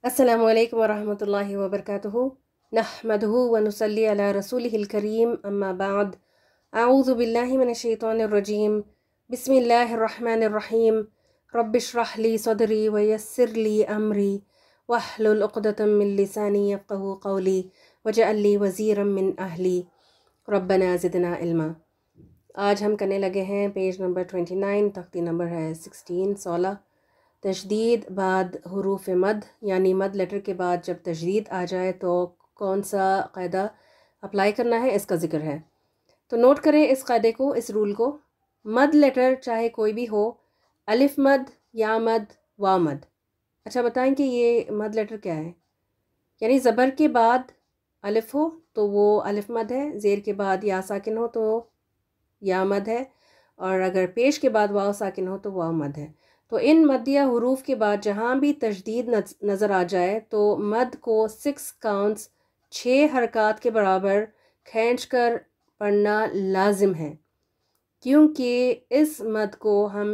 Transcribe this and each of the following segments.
अस्सलामु अलैकुम वरहमतुल्लाहि वबरकातुहु नहमदुहु व नुसल्ली अला रसूलिहिल करीम अम्मा बाद अऊज़ु बिल्लाहि मिनश शैतानिर रजीम बिस्मिल्लाहिर रहमानिर रहीम रब्बिश्रह ली सदरी व यस्सिर ली अमरी वहलुल उक़दतम मिन लिसानी यफ़क़हू क़ौली वजअल ली वज़ीरम मिन अहली रब्बना ज़िदना इल्मा। आज हम करने लगे हैं पेज नंबर 29, तख्ती नंबर है 16 तशदीद बाद हुरूफ मद, यानी मद लेटर के बाद जब तशदीद आ जाए तो कौन सा क़ायदा अप्लाई करना है, इसका ज़िक्र है। तो नोट करें इस क़ायदे को, इस रूल को। मद लेटर चाहे कोई भी हो, अलिफ मद, या मद, वाव मद। अच्छा बताएं कि ये मद लेटर क्या है। यानी ज़बर के बाद अलिफ हो तो वो अलिफ मद है, ज़ेर के बाद या साकिन हो तो या मद है, और अगर पेश के बाद वाव साकिन हो तो वाव मद है। तो इन मदिया हुरूफ के बाद जहाँ भी तशदीद नज़र आ जाए तो मद को 6 काउंट्स 6 हरकत के बराबर खींच कर पढ़ना लाजिम है, क्योंकि इस मद को हम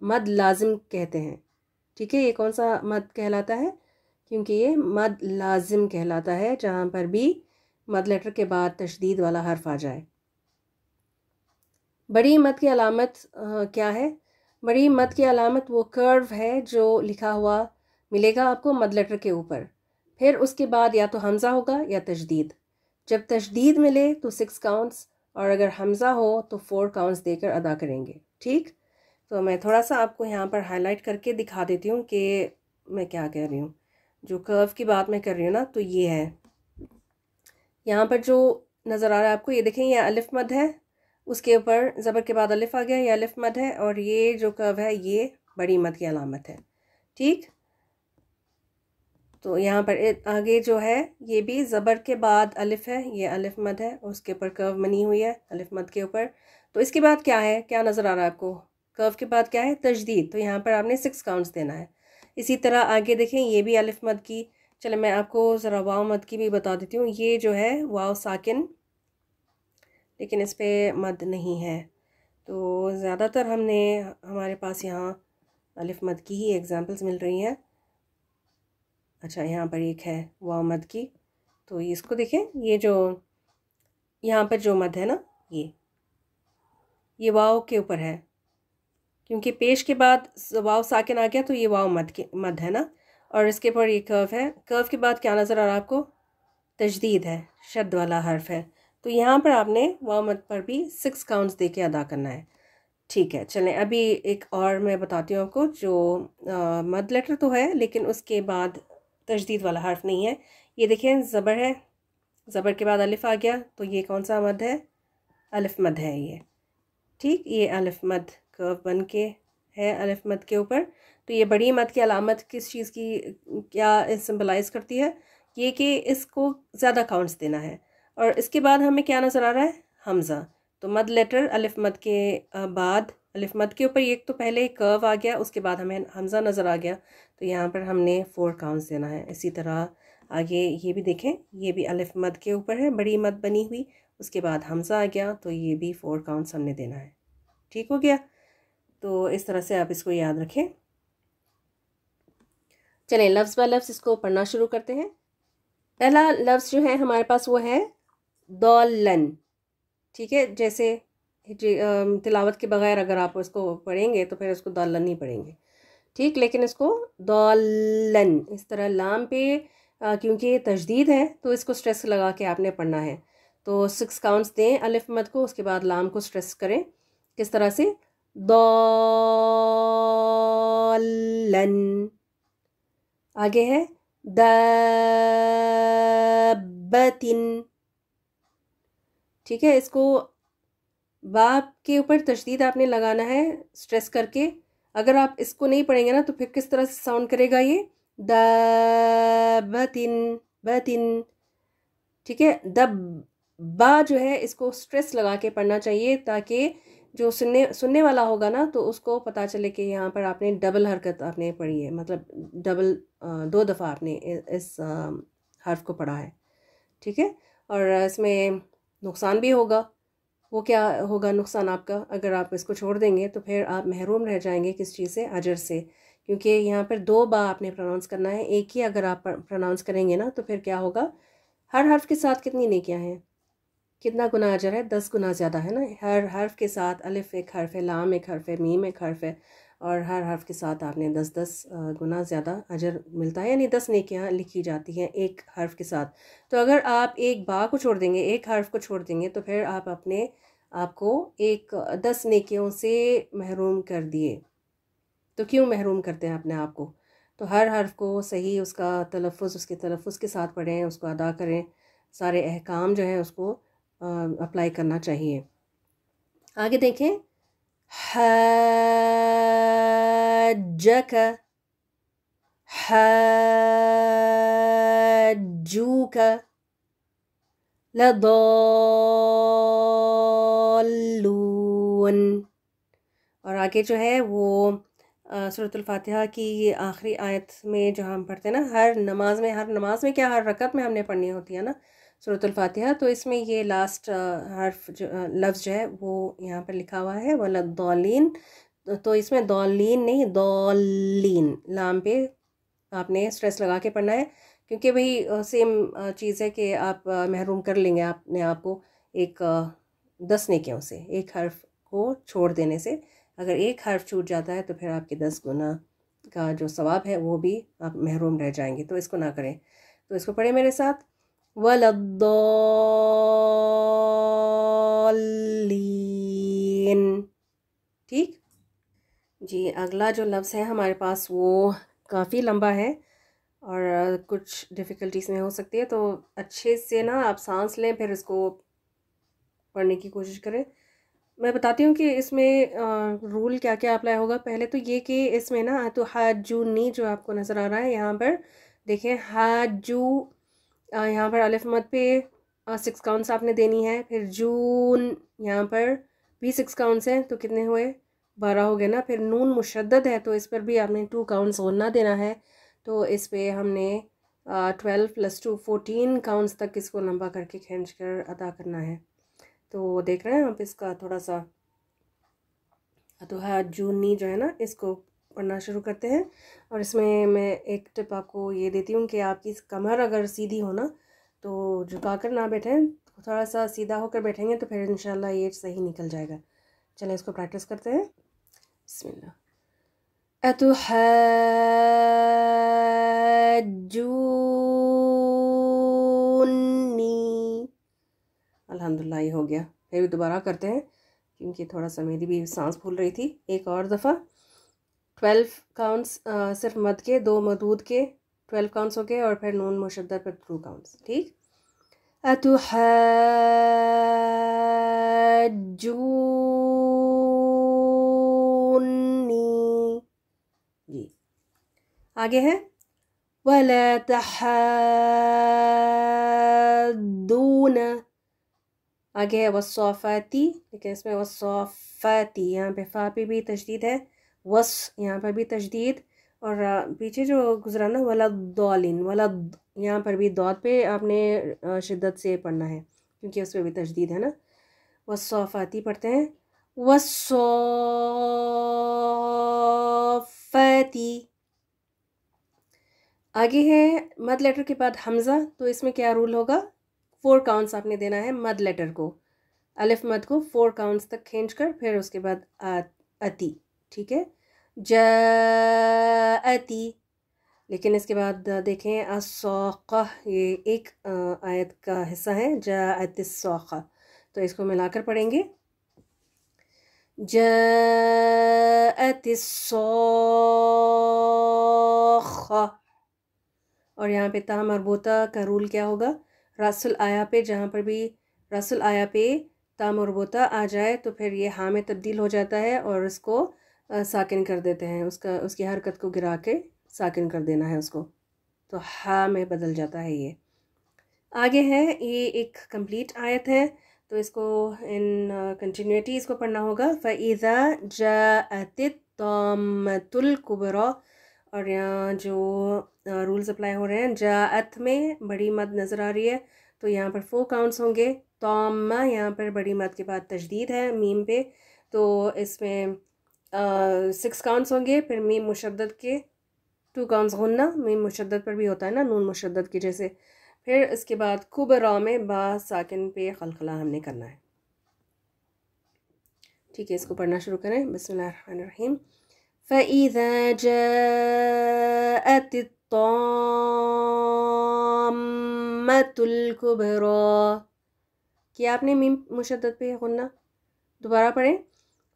मद लाजिम कहते हैं। ठीक है, ये कौन सा मद कहलाता है? क्योंकि ये मद लाजिम कहलाता है जहाँ पर भी मद लेटर के बाद तशदीद वाला हर्फ आ जाए। बड़ी मद की अलामत क्या है? बड़ी मद की अलामत वो कर्व है जो लिखा हुआ मिलेगा आपको मद लेटर के ऊपर। फिर उसके बाद या तो हमज़ा होगा या तशदीद। जब तशदीद मिले तो 6 काउंट्स, और अगर हमज़ा हो तो 4 काउंट्स देकर अदा करेंगे। ठीक, तो मैं थोड़ा सा आपको यहाँ पर हाईलाइट करके दिखा देती हूँ कि मैं क्या कह रही हूँ। जो कर्व की बात मैं कर रही हूँ ना, तो ये है यहाँ पर जो नज़र आ रहा है आपको, ये देखें, ये अलिफ मद है, उसके ऊपर ज़बर के बाद अलिफ आ गया, ये अलिफ मद है, और ये जो कर्व है ये बड़ी मद की अलामत है। ठीक, तो यहाँ पर आगे जो है ये भी ज़बर के बाद अलिफ है, ये अलिफ मद है, उसके ऊपर कर्व बनी हुई है अलिफ मद के ऊपर। तो इसके बाद क्या है, क्या नज़र आ रहा है आपको? कर्व के बाद क्या है? तशदीद। तो यहाँ पर आपने 6 काउंट्स देना है। इसी तरह आगे देखें, ये भी अलिफ मद की। चले मैं आपको ज़रा वाव मद की भी बता देती हूँ। ये जो है वाव साकिन, लेकिन इस पर मद नहीं है, तो ज़्यादातर हमारे पास यहाँ अलिफ मद की ही एग्जांपल्स मिल रही हैं। अच्छा, यहाँ पर एक है वाव मद की, तो इसको देखें, ये जो यहाँ पर जो मद है ना, ये वाव के ऊपर है, क्योंकि पेश के बाद वाव साकिन आ गया तो ये वाव मद है ना, और इसके ऊपर ये कर्व है। कर्व के बाद क्या नज़र आ रहा है आपको? तशदीद है, शद वाला हर्फ है। तो यहाँ पर आपने वाव मद पर भी 6 काउंट्स दे के अदा करना है। ठीक है, चलें अभी एक और मैं बताती हूँ आपको, जो मद लेटर तो है लेकिन उसके बाद तशदीद वाला हर्फ नहीं है। ये देखें, ज़बर है, ज़बर के बाद अलिफ आ गया, तो ये कौन सा मद है? अलिफ मद है ये। ठीक, ये अलिफ मद कर्व बन के है अलिफ मद के ऊपर। तो ये बड़ी मद की अलामत किस चीज़ की क्या सिंबलाइज करती है? ये कि इसको ज़्यादा काउंट्स देना है। और इसके बाद हमें क्या नज़र आ रहा है? हमज़ा। तो मद लेटर अलिफ मद के बाद अलिफ मद के ऊपर एक तो पहले कर्व आ गया, उसके बाद हमें हमज़ा नज़र आ गया, तो यहाँ पर हमने 4 काउंट्स देना है। इसी तरह आगे ये भी देखें, ये भी अलिफ मद के ऊपर है, बड़ी मद बनी हुई, उसके बाद हमज़ा आ गया, तो ये भी 4 काउंट्स हमने देना है। ठीक हो गया? तो इस तरह से आप इसको याद रखें। चलें लफ्ज़ बाय लफ्ज़ इसको पढ़ना शुरू करते हैं। पहला लफ्ज़ जो है हमारे पास वो है दौलन। ठीक है, जैसे तिलावत के बगैर अगर आप इसको पढ़ेंगे तो फिर इसको दौलन नहीं पढ़ेंगे। ठीक, लेकिन इसको दौलन इस तरह लाम पे क्योंकि तशदीद है तो इसको स्ट्रेस लगा के आपने पढ़ना है। तो 6 काउंट्स दें अलिफ मद को, उसके बाद लाम को स्ट्रेस करें। किस तरह से? दौलन। आगे है दाबतिन। ठीक है, इसको बाप के ऊपर तशदीद आपने लगाना है स्ट्रेस करके। अगर आप इसको नहीं पढ़ेंगे ना तो फिर किस तरह से साउंड करेगा ये? दाबतिन, बतिन। ठीक है, दब बा जो है इसको स्ट्रेस लगा के पढ़ना चाहिए, ताकि जो सुनने वाला होगा ना तो उसको पता चले कि यहाँ पर आपने डबल हरकत आपने पढ़ी है, मतलब डबल 2 दफ़ा आपने इस हर्फ को पढ़ा है। ठीक है, और इसमें नुकसान भी होगा। वो क्या होगा नुकसान आपका? अगर आप इसको छोड़ देंगे तो फिर आप महरूम रह जाएंगे किस चीज़ से? अजर से, क्योंकि यहाँ पर 2 बा आपने प्रोनाउंस करना है, एक ही अगर आप प्रोनाउंस करेंगे ना तो फिर क्या होगा, हर हर्फ के साथ कितनी नेकियां हैं, कितना गुना अजर है, 10 गुना ज़्यादा है ना। हर हर्फ के साथ अलिफ एक हर्फ है, लाम एक हर्फ है, मीम एक हर्फ है, और हर हर्फ के साथ आपने 10-10 गुना ज़्यादा अजर मिलता है, यानी 10 नेकियां लिखी जाती हैं एक हर्फ के साथ। तो अगर आप एक बा को छोड़ देंगे, एक हर्फ को छोड़ देंगे, तो फिर आप अपने आपको 10 नेकियों से महरूम कर दिए। तो क्यों महरूम करते हैं अपने आप को? तो हर हर्फ को सही उसका तलफ़ुज़, उसके तलफ़ुज़ के साथ पढ़ें, उसको अदा करें, सारे अहकाम जो है उसको अप्लाई करना चाहिए। आगे देखें, हज्जक, हज्जूक, लदल्लून। और आगे जो है वो सूरतुल फातिहा की आखिरी आयत में जो हम पढ़ते हैं ना, हर नमाज में क्या, हर रकत में हमने पढ़नी होती है ना सूरतुल फातिहा, तो इसमें ये लास्ट हर्फ जो लफ्ज़ जो है वो यहाँ पर लिखा हुआ है वलद्दालीन। तो इसमें दौलीन नहीं, दौलीन, लाम पे आपने स्ट्रेस लगा के पढ़ना है, क्योंकि भाई सेम चीज़ है कि आप महरूम कर लेंगे अपने आप को एक 10 नेकियों से, एक हर्फ को छोड़ देने से। अगर एक हर्फ छूट जाता है तो फिर आपके 10 गुना का जो सवाब है वो भी आप महरूम रह जाएंगे, तो इसको ना करें। तो इसको पढ़े मेरे साथ, वलद्दौलीन। ठीक जी, अगला जो लफ्ज़ है हमारे पास वो काफ़ी लंबा है और कुछ डिफ़िकल्टीज में हो सकती है, तो अच्छे से ना आप सांस लें, फिर इसको पढ़ने की कोशिश करें। मैं बताती हूँ कि इसमें रूल क्या क्या अप्लाई होगा। पहले तो ये कि इसमें ना, तो हाजूनी जो आपको नज़र आ रहा है यहाँ पर देखें, हाजू, यहाँ पर अलिफ मद पे 6 काउंट्स आपने देनी है। फिर जून, यहाँ पर भी 6 काउंट्स हैं, तो कितने हुए, 12 हो गए ना। फिर नून मुशद्दद है तो इस पर भी आपने 2 काउंट्स गुन्ना देना है, तो इस पे हमने 12 + 2 14 काउंट्स तक इसको लंबा करके खींच कर अदा करना है। तो देख रहे हैं आप इसका थोड़ा सा, तो हाजूनी जो है ना, इसको पढ़ना शुरू करते हैं। और इसमें मैं एक टिप आपको ये देती हूँ कि आपकी कमर अगर सीधी हो ना तो झुका कर ना बैठें, थोड़ा सा सीधा होकर बैठेंगे तो फिर इंशाल्लाह ये सही निकल जाएगा। चलें इसको प्रैक्टिस करते हैं। बिस्मिल्लाह। अतुहज्जूनी, अल्हम्दुलिल्लाह ये हो गया। फिर भी दोबारा करते हैं क्योंकि थोड़ा सा मेरी भी सांस फूल रही थी। एक और दफ़ा 12 काउंट्स सिर्फ मद के, 2 मदूद के 12 काउंट्स हो गए, और फिर नून मुशद्दद पर 2 काउंट्स। ठीक, अतुहज्जूनी जी। आगे है वला तहद्दून, आगे है वस्साफ़ाती, लेकिन इसमें वस्साफ़ाती, यहाँ पे फ़ा पे भी तशदीद है, वस यहाँ पर भी तशदीद, और पीछे जो गुजरा ना वलद्दालिन, वलद, यहाँ पर भी दौद पे आपने शिद्दत से पढ़ना है क्योंकि उस पर भी तशदीद है ना। वस्साफ़ाती पढ़ते हैं, वस्साफ़ाती। आगे है मद लेटर के बाद हमज़ा, तो इसमें क्या रूल होगा, 4 काउंट्स आपने देना है मद लेटर को, अलिफ मद को 4 काउंट्स तक खींच कर, फिर उसके बाद अति। ठीक है, जाअती। लेकिन इसके बाद देखें अस्साक़ा, ये एक आयत का हिस्सा है, जाअतिस्साक़ा, तो इसको मिलाकर पढ़ेंगे, जाअतिस्साख़ा। और यहाँ पे ता मरबूता का रूल क्या होगा, रसुल आया पे, जहाँ पर भी रसुल आया पे ता मरबूता आ जाए तो फिर ये हा में तब्दील हो जाता है और इसको साकिन कर देते हैं, उसकी हरकत को गिरा के साकिन कर देना है उसको, तो हा में बदल जाता है ये। आगे है, ये एक कंप्लीट आयत है, तो इसको इन कंटिन्यूटी इसको पढ़ना होगा। फ़इज़ा जाअतित ताम्मतुल कुबरा, और यहाँ जो रूल्स अप्लाई हो रहे हैं, जाअत में बड़ी मद नज़र आ रही है तो यहाँ पर 4 काउंट्स होंगे। ताम्मा, यहाँ पर बड़ी मद के बाद तशदीद है मीम पे, तो इसमें 6 काउंट्स होंगे, फिर मीम मुशद्दद के 2 काउंट्स गुन्ना, मीम मुशद्दद पर भी होता है ना नून मुशद्दद की जैसे। फिर इसके बाद कुबरा में बा साकिन पे खलखला हमने करना है। ठीक है, इसको पढ़ना शुरू करें। बिस्मिल्लाहिर्रहमानिर्रहीम। फ़इज़ा जाअतित ताम्मतुल कुबरा। किया आपने मीम मुशद्दद पे गुन्ना? दोबारा पढ़ें।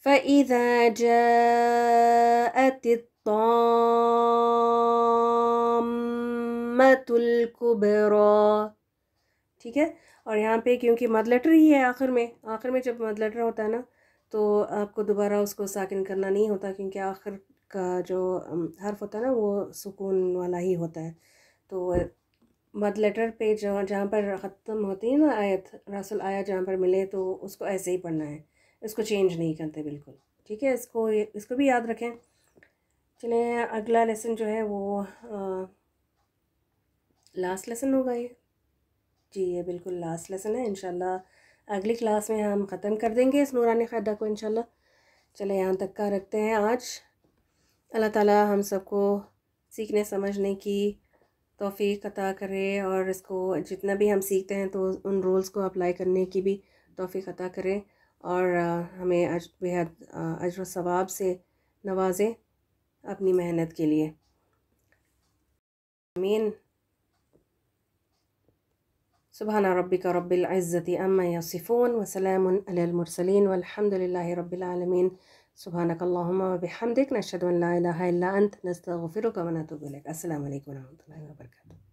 फ़इज़ा जाअतित ताम्मतुल कुबरा। ठीक है। और यहाँ पे क्योंकि मद लेटर ही है आखिर में जब मद लेटर होता है ना तो आपको दोबारा उसको साकिन करना नहीं होता, क्योंकि आखिर का जो हर्फ होता है ना वो सुकून वाला ही होता है। तो मद लेटर पे जहाँ पर ख़त्म होती है ना आयत, रसल आयत जहाँ पर मिले तो उसको ऐसे ही पढ़ना है, इसको चेंज नहीं करते बिल्कुल। ठीक है, इसको भी याद रखें। चलें, अगला लेसन जो है वो लास्ट लेसन होगा ये। जी, ये बिल्कुल लास्ट लेसन है। इंशाल्लाह अगली क्लास में हम ख़त्म कर देंगे इस नूरानी क़ायदा को इंशाल्लाह। चले, यहाँ तक का रखते हैं आज। अल्लाह ताला हम सबको सीखने समझने की तौफ़ीक अता करे, और इसको जितना भी हम सीखते हैं तो उन रूल्स को अप्लाई करने की भी तौफ़ीक अता करे, और हमें बेहद अज्र सवाब से नवाजे अपनी मेहनत के लिए। आमीन। सुब्हाना रब्बिका रब्बिल इज़्ज़ति अम्मा यसिफ़ून व सलामुन अलल मुरसलीन वल्हम्दुलिल्लाहि रब्बिल आलमीन। सुब्हानकल्लाहुम्मा व बिहम्दिक नशहदु अन ला इलाहा इल्ला अंत नस्तगफिरुका व नतूबु इलैक। अस्सलामु अलैकुम व रहमतुल्लाहि व बरकातुहू।